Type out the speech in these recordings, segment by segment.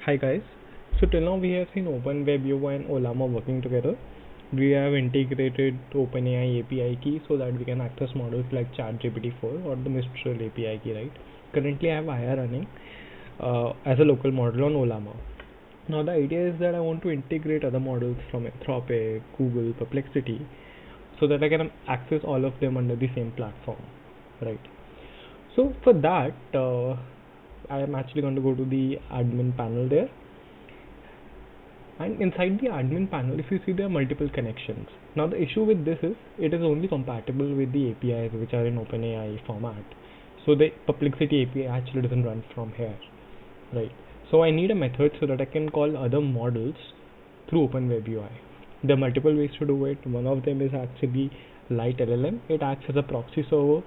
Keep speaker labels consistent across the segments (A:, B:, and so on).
A: Hi guys. So till now we have seen OpenWebUI and Ollama working together. We have integrated OpenAI API key so that we can access models like ChatGPT-4 or the Mistral API key, right? Currently I have IA running as a local model on Ollama. Now the idea is that I want to integrate other models from Anthropic, Google, Perplexity so that I can access all of them under the same platform, right? So for that, I am actually going to go to the admin panel there, and inside the admin panel, if you see, there are multiple connections. Now the issue with this is it is only compatible with the APIs which are in OpenAI format, so the Perplexity API actually doesn't run from here, right? So I need a method so that I can call other models through OpenWebUI. There are multiple ways to do it. One of them is actually LiteLLM. It acts as a proxy server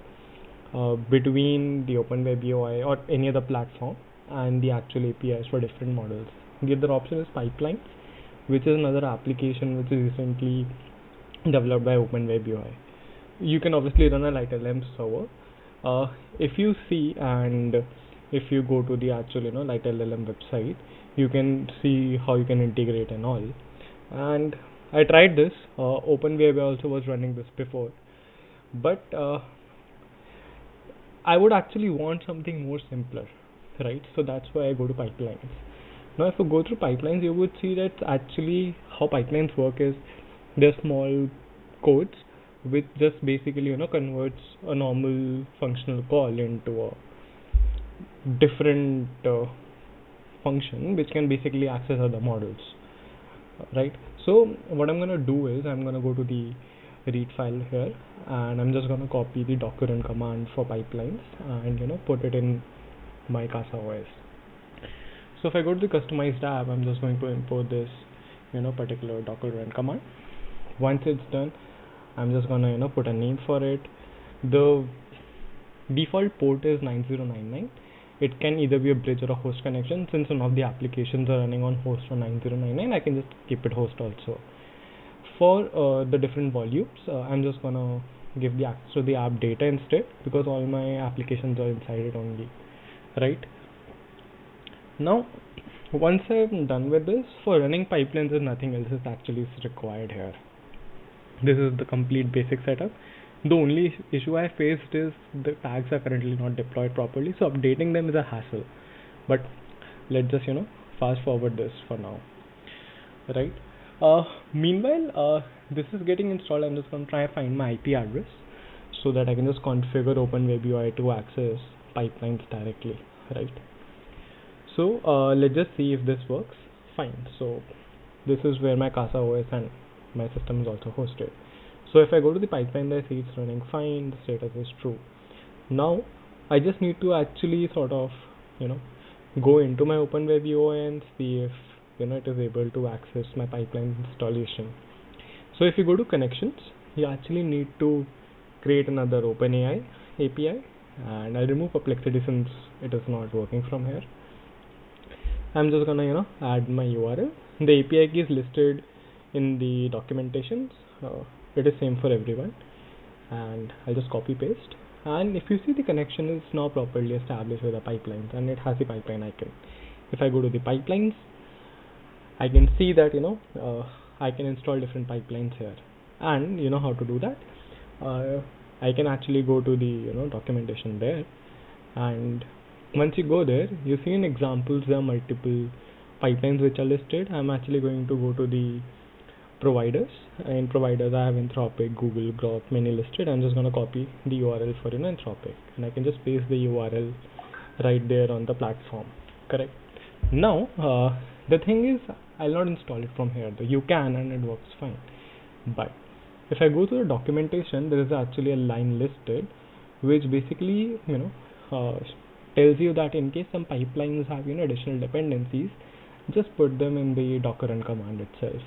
A: between the OpenWebUI or any other platform and the actual APIs for different models. The other option is Pipelines, which is another application which is recently developed by OpenWebUI. You can obviously run a LiteLLM server. If you see, and if you go to the actual LiteLLM website, you can see how you can integrate and all. And I tried this. OpenWebUI also was running this before, but I would actually want something more simpler, right? So that's why I go to pipelines. Now if you go through pipelines, you would see that actually how pipelines work is they're small codes which just basically converts a normal functional call into a different function which can basically access other models, right? So what I'm gonna do is I'm gonna go to the read file here, and I'm just gonna copy the docker run command for pipelines and put it in my Casa OS. So if I go to the customized app, I'm just going to import this particular docker run command. Once it's done, I'm just gonna put a name for it. The default port is 9099. It can either be a bridge or a host connection. Since none of the applications are running on host or 9099, I can just keep it host also. For the different volumes, I'm just gonna give the access to the app data instead, because all my applications are inside it only, right? Now once I'm done with this, for running pipelines, there's nothing else is actually required here. This is the complete basic setup. The only issue I faced is the tags are currently not deployed properly, so updating them is a hassle. But let's just fast forward this for now, right? Meanwhile, this is getting installed. I'm just going to try and find my IP address so that I can just configure OpenWebUI to access pipelines directly, right? So let's just see if this works. Fine. So this is where my Casa OS and my system is also hosted. So if I go to the pipeline, I see it's running fine. The status is true. Now I just need to actually sort of go into my OpenWebUI and see if it is able to access my pipeline installation. So if you go to connections, you actually need to create another OpenAI API, and I'll remove Perplexity since it is not working from here. I'm just gonna add my URL. The API key is listed in the documentations. It is same for everyone, and I'll just copy paste. And if you see, the connection is now properly established with the pipelines, and it has the pipeline icon. If I go to the pipelines, I can see that I can install different pipelines here, and how to do that. I can actually go to the documentation there, and once you go there, you see in examples there are multiple pipelines which are listed. I'm actually going to go to the providers. In providers, I have Anthropic, Google, Grok, many listed. I'm just going to copy the URL for Anthropic, and I can just paste the URL right there on the platform. Correct. Now the thing is, I'll not install it from here. You can, and it works fine. But if I go to the documentation, there is actually a line listed which basically tells you that in case some pipelines have additional dependencies, just put them in the docker run command itself.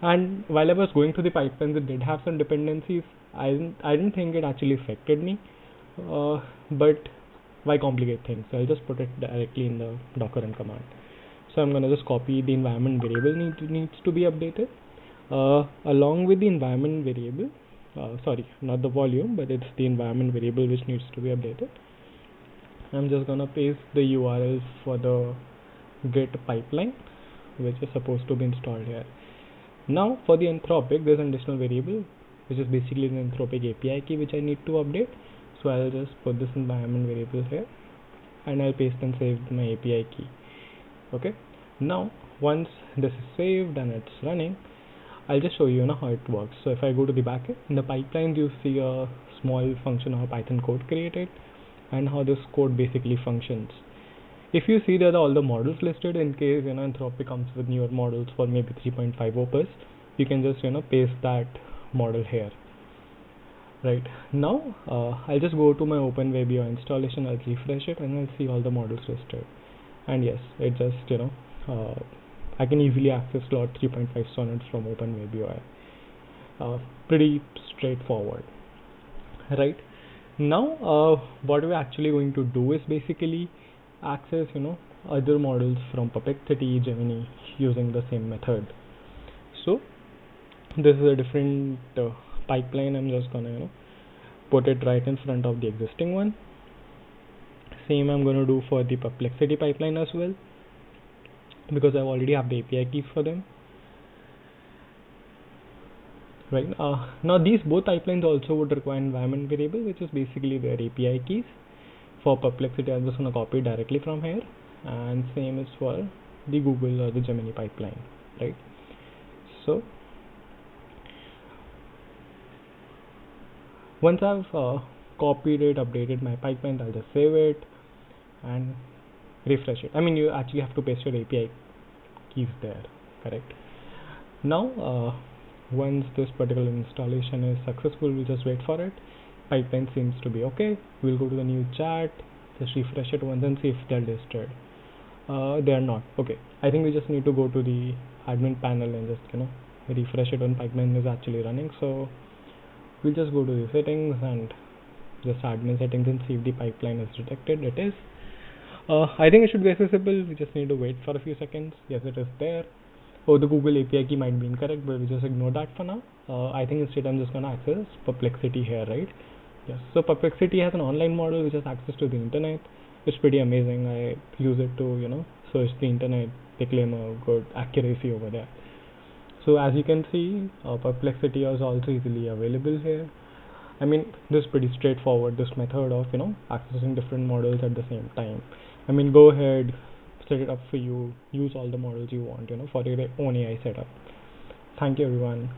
A: And while I was going through the pipelines, it did have some dependencies. I didn't think it actually affected me, but why complicate things? So I'll just put it directly in the docker run command. So I'm gonna just copy the environment variable needs to be updated along with the environment variable. Sorry, not the volume, but it's the environment variable which needs to be updated. I'm just gonna paste the URL for the git pipeline, which is supposed to be installed here. Now for the Anthropic, there's an additional variable which is basically the Anthropic API key which I need to update. So I'll just put this environment variable here, and I'll paste and save my API key. Okay, now once this is saved and it's running, I'll just show you, how it works. So if I go to the backend, in the pipelines you see a small function of Python code created and how this code basically functions. If you see there are all the models listed, in case Anthropic comes with newer models for maybe 3.5 Opus, you can just paste that model here. Right now, I'll just go to my OpenWebUI installation. I'll refresh it and I'll see all the models listed. And yes, it just I can easily access Claude 3.5 Sonnet from OpenWebUI. Pretty straightforward. Right now, what we're actually going to do is basically access other models from Perplexity, Gemini, using the same method. So this is a different pipeline. I'm just gonna put it right in front of the existing one. Same I'm gonna do for the Perplexity pipeline as well, because I already have the API keys for them. Right now these both pipelines also would require environment variable, which is basically their API keys. For Perplexity, I'm just gonna copy it directly from here, and same is for the Google or the Gemini pipeline, right? So once I've copied it, updated my pipeline, I'll just save it and refresh it. I mean, you actually have to paste your API keys there, correct? Now once this particular installation is successful, we'll just wait for it. Pipeline seems to be okay. We'll go to the new chat, just refresh it once and see if they're listed. They are not. Okay, I think we just need to go to the admin panel and just refresh it when pipeline is actually running. So we'll just go to the settings and just admin settings and see if the pipeline is detected. It is. I think it should be accessible. We just need to wait for a few seconds. Yes, it is there. Oh, the Google API key might be incorrect, but we just ignore that for now. I think instead I'm just gonna access Perplexity here, right? Yes. So Perplexity has an online model which has access to the internet. It's pretty amazing. I use it to search the internet. They claim a good accuracy over there. So as you can see, Perplexity is also easily available here. I mean, this is pretty straightforward, this method of accessing different models at the same time. I mean, go ahead, set it up for you, use all the models you want for your own AI setup. Thank you everyone.